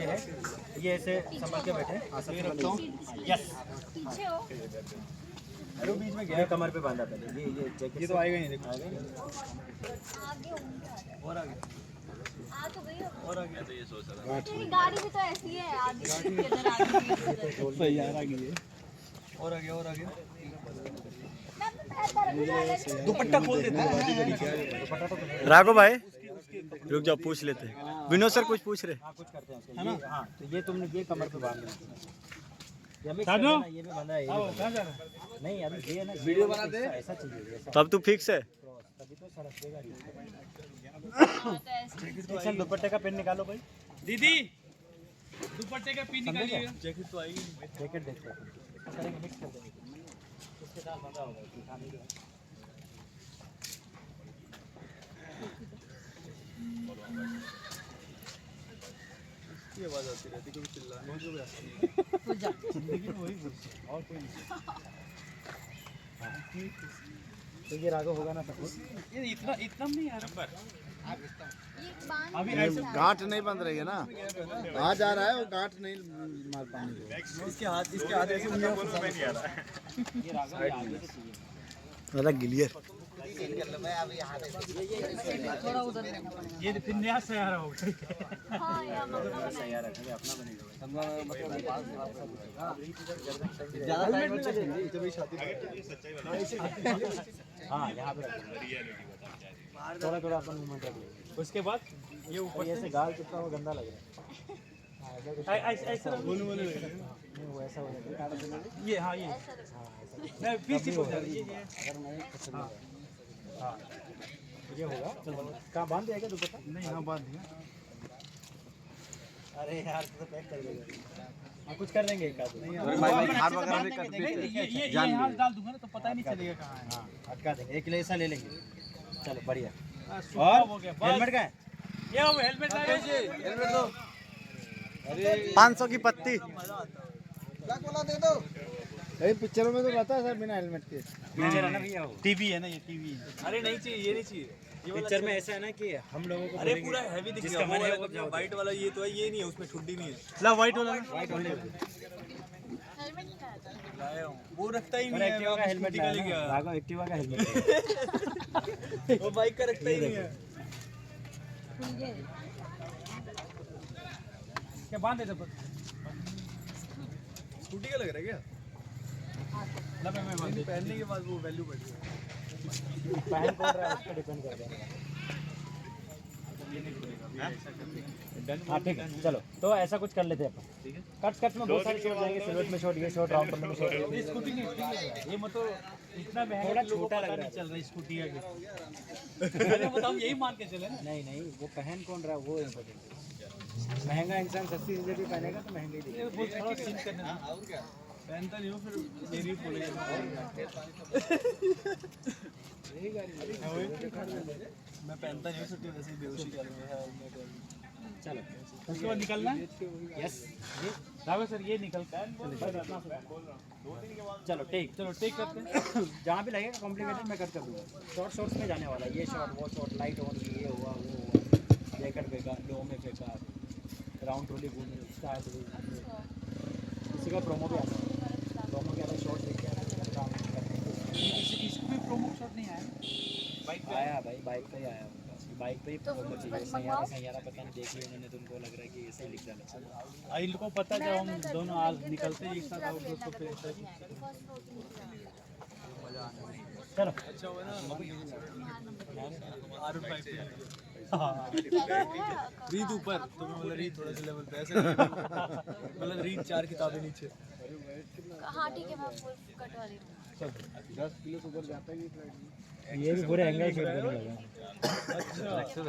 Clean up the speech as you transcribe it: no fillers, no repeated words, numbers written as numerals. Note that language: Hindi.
है, ये ऐसे संभल के बैठे। यस, पीछे हो। अरे बीच में गया, कमर पे बांधा पहले। ये जैकेट ये तो आएगा ही नहीं, देखो आगे होंगे। और आ गया आ तो गई हो। और आ गया। तो ये सोच रहा तेरी गाड़ी भी तो ऐसी है, आगे किधर आगे था यार, आ गई है और आ गया और आ गया। दुपट्टा खोल देते हैं। राघव भाई रुक जाओ, पूछ लेते हैं। विनोद सर कुछ पूछ रहे। हाँ कुछ करते हैं उसको। ये हाँ, तो ये तुमने ये कमर पे बांध दिया, ये भी बंधा है, ये भी बंधा है। नहीं अभी ये ना वीडियो बनाते हैं। ऐसा चाहिए, ऐसा तब तू फिक्स है। तभी तो सड़क देगा। तो ऐसे दुपट्टे का पिन निकालो भाई। दीदी दुपट्टे का पिन निकालिए। जैकेट तो आएगी नहीं। जैकेट देखते हैं, करेंगे मिक्स कर देंगे। इसके साथ बंधा होगा दिखाने का। ये आवाज आती रहती, कभी चिल्लाने की भी आती नहीं। जिंदगी में वही कुछ और कोई नहीं। तो ये राघव होगा ना सब। ये इतना इतना नहीं यार। ये बांध अभी दिया ऐसे था। गांठ नहीं बंध रही है ना, आ जा रहा है वो गांठ नहीं मार पाएंगे। इसके हाथ ऐसे उंगलियां फंसा नहीं आ रहा है। ये राघव ये आगे से चाहिए। वाला गिलियर थोड़ा उधर लेना पड़ेगा। ये फिर नया सयारा हो गया। हाँ यार मतलब तैयार रखेंगे, अपना बनेगा। ज्यादा टाइम में चलेंगे जब शादी। हाँ यहाँ पे रखेंगे। थोड़ा थोड़ा अपन मूवमेंट रखेंगे। उसके बाद ये ऊपर ऐसे गाल चिपका हुआ गंदा लग रहा है। ऐसा बोलने वाले नहीं वो ऐसा हो जाता है। ये हाँ ये ऐसा रखो। नहीं पीछे हो जा रही है। अगर नहीं पसंद नहीं हाँ ये होगा। चलो कहाँ बांध दिया क्या दुपट्टा? नहीं हाँ बांध दिया। अरे यार तो पैक कर देगा। हाँ कुछ कर देंगे एक आध। हाथ वगैरह भी कर देंगे। ये हाथ डाल दूंगा ना तो पता ही नहीं चलेगा कहाँ है। हाँ अटका देंगे, एक लेसा ले लेंगे। चलो बढ़िया। और हो गया हेलमेट का है? ये वो हेलमेट लगा दीजिए। हेलमेट दो। 500 की पत्ती। अरे पिक्चरों में तो रहता है सर बिना हेलमेट के। पिक्चर है ना भैया वो। टीवी है ना, ये टीवी है। अरे नहीं चाहिए, ये नहीं चाहिए। पिक्चर में ऐसा है ना कि हम लोगों को अरे पूरा हैवी दिख जिसका मन है वो रहा है। व्हाइट वाला ये तो है, ये नहीं है, उसमें ठुड्डी नहीं है। ला व्हाइट वाला वाइट होने हेलमेट नहीं लाया था। लाया हूं। वो रखता ही और नहीं है। एक्टिवा का हेलमेट निकाल लाया गया। ना, राघव एक्टिवा का हेलमेट। वो बाइक का रखता ही नहीं है। खुल गए। क्या बांध देता पर स्कूटी का लग रहा है क्या? ना मैं पहनने के बाद वो वैल्यू बढ़ गई। पहन कौन रहा है उस पर डिपेंड करता है। हाँ ठीक है चलो, तो ऐसा कुछ कर लेते हैं अपन। कट कट में बहुत सारे शॉट जाएंगे, सिलवेट में शॉट, ये शॉट, राउंड करने में शॉट। ये स्कूटी नहीं, ये मतलब इतना महंगा थोड़ा कि लोगों को छोटा पता लग रहा नहीं है। चल रहा है स्कूटी आगे। अरे बताओ यही मान के चले ना। नहीं नहीं वो पहन कौन रहा है वो इम्पोर्टेंट है। महंगा इंसान सस्ती चीजें भी पहनेगा तो महंगी ये दिखेगी। वो थोड़ा सीन करने दो। और क्या पहनता नहीं हो फिर मेरी बोलेगा। मैं पहनता नहीं हूँ छुट्टी, वैसे ही बेहोशी कर रहा है। चलो उसके बाद निकलना है। यस राघव सर ये निकलता है। चलो टेक करते हैं। जहाँ भी लगेगा कॉम्प्लिकेटेड मैं कट कर दूँगा। शॉर्ट्स में जाने वाला है, ये शॉट वो शॉट, लाइट ऑन, ये हुआ वो हुआ, जैकेट फेंका, लो में फेंका, राउंड ट्रोली घूमी, स्टार किसी का प्रोमो भी आता है। प्रोमो के अलग शॉट देख के काम करते हैं। इसको भी प्रोमो शॉट नहीं आया। बाइक पे आया भाई, बाइक पे ही आया उनका। बाइक पे ही तो प्रोमो चाहिए। बस सैयारा मंगवाओ। सैयारा पता नहीं देखी उन्होंने, तो उनको लग रहा है कि ऐसे ही लिख डाला। इनको पता जब हम दोनों आज निकलते हैं एक साथ आउट तो फिर ऐसा ही चलो अच्छा हुआ ना। R5 पे रीत ऊपर तो मैं बोला रीत थोड़ा सा लेवल पे ऐसे मतलब रीत 4 किताबें नीचे। हाँ ठीक है, मैं फुल कट वाली हूँ। 10 किलो से ऊपर जाता ही नहीं फ्लाइट में। ये भी पूरे एंगल शॉट देने लगा। अच्छा